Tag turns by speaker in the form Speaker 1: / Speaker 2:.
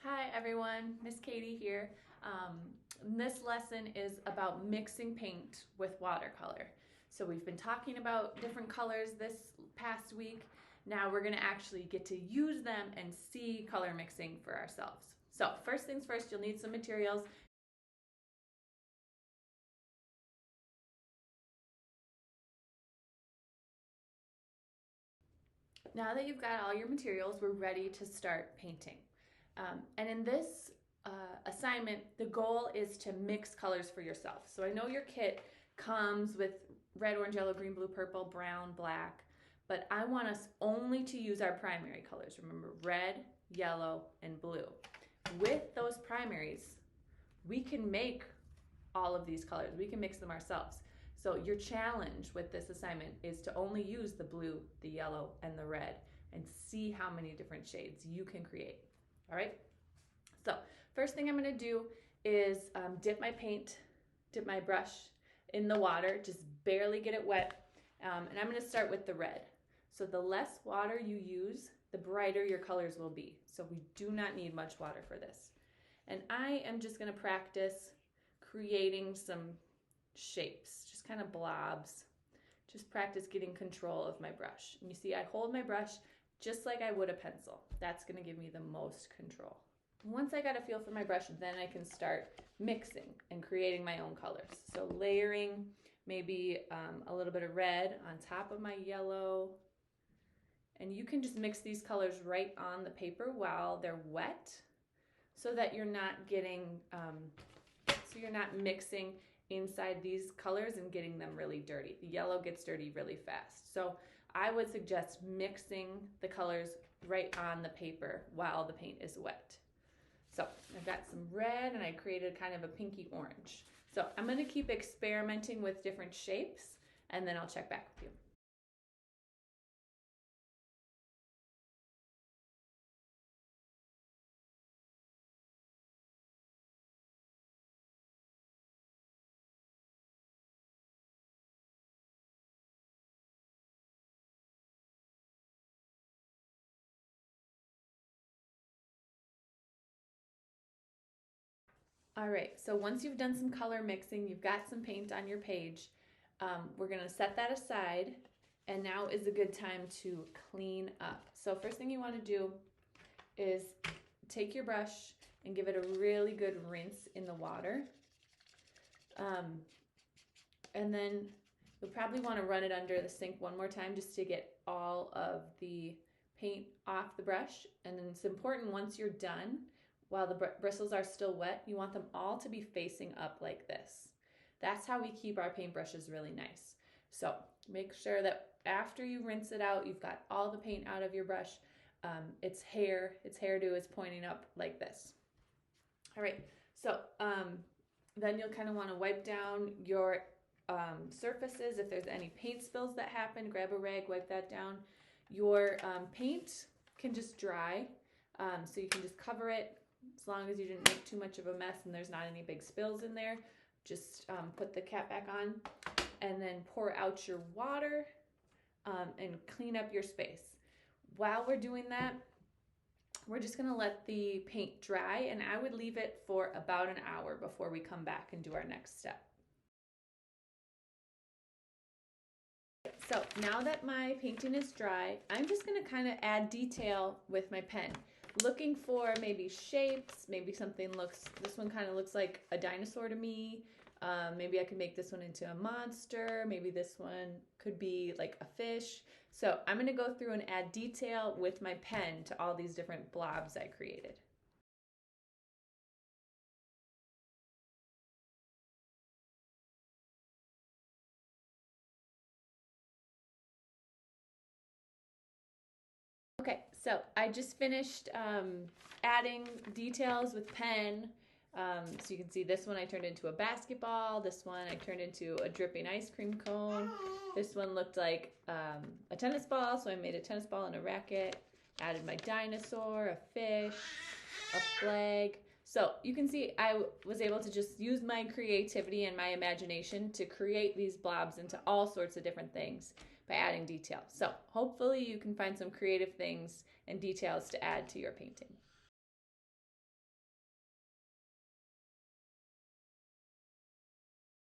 Speaker 1: Hi everyone, Miss Katie here. This lesson is about mixing paint with watercolor. So we've been talking about different colors this past week. Now we're gonna actually get to use them and see color mixing for ourselves. So first things first, you'll need some materials. Now that you've got all your materials, we're ready to start painting. And in this assignment, the goal is to mix colors for yourself. So I know your kit comes with red, orange, yellow, green, blue, purple, brown, black, but I want us only to use our primary colors. Remember, red, yellow, and blue. With those primaries, we can make all of these colors. We can mix them ourselves. So your challenge with this assignment is to only use the blue, the yellow, and the red and see how many different shades you can create. All right? So first thing I'm gonna do is dip my brush in the water, just barely get it wet. And I'm gonna start with the red. So the less water you use, the brighter your colors will be. So we do not need much water for this. And I am just gonna practice creating some shapes, just kind of blobs. Just practice getting control of my brush. And you see, I hold my brush just like I would a pencil. That's gonna give me the most control. Once I got a feel for my brush, then I can start mixing and creating my own colors. So layering maybe a little bit of red on top of my yellow. And you can just mix these colors right on the paper while they're wet so that you're not getting, you're not mixing inside these colors and getting them really dirty. The yellow gets dirty really fast. So I would suggest mixing the colors right on the paper while the paint is wet. So I've got some red and I created kind of a pinky orange. So I'm gonna keep experimenting with different shapes and then I'll check back with you. All right, so once you've done some color mixing, you've got some paint on your page, we're gonna set that aside, and now is a good time to clean up. So first thing you wanna do is take your brush and give it a really good rinse in the water. And then you'll probably wanna run it under the sink one more time just to get all of the paint off the brush. And then it's important once you're done, while the bristles are still wet, you want them all to be facing up like this. That's how we keep our paintbrushes really nice. So make sure that after you rinse it out, you've got all the paint out of your brush. Its hairdo is pointing up like this. All right, so then you'll kind of want to wipe down your surfaces. If there's any paint spills that happen, grab a rag, wipe that down. Your paint can just dry, so you can just cover it. As long as you didn't make too much of a mess and there's not any big spills in there, just put the cap back on and then pour out your water and clean up your space. While we're doing that, we're just gonna let the paint dry, and I would leave it for about an hour before we come back and do our next step. So now that my painting is dry, I'm just gonna kind of add detail with my pen. Looking for maybe shapes, maybe something this one kind of looks like a dinosaur to me. Maybe I could make this one into a monster. Maybe this one could be like a fish. So I'm gonna go through and add detail with my pen to all these different blobs I created. Okay, so I just finished adding details with pen. So you can see this one I turned into a basketball. This one I turned into a dripping ice cream cone. This one looked like a tennis ball, so I made a tennis ball and a racket. Added my dinosaur, a fish, a flag. So you can see I was able to just use my creativity and my imagination to create these blobs into all sorts of different things by adding detail. So hopefully you can find some creative things and details to add to your painting.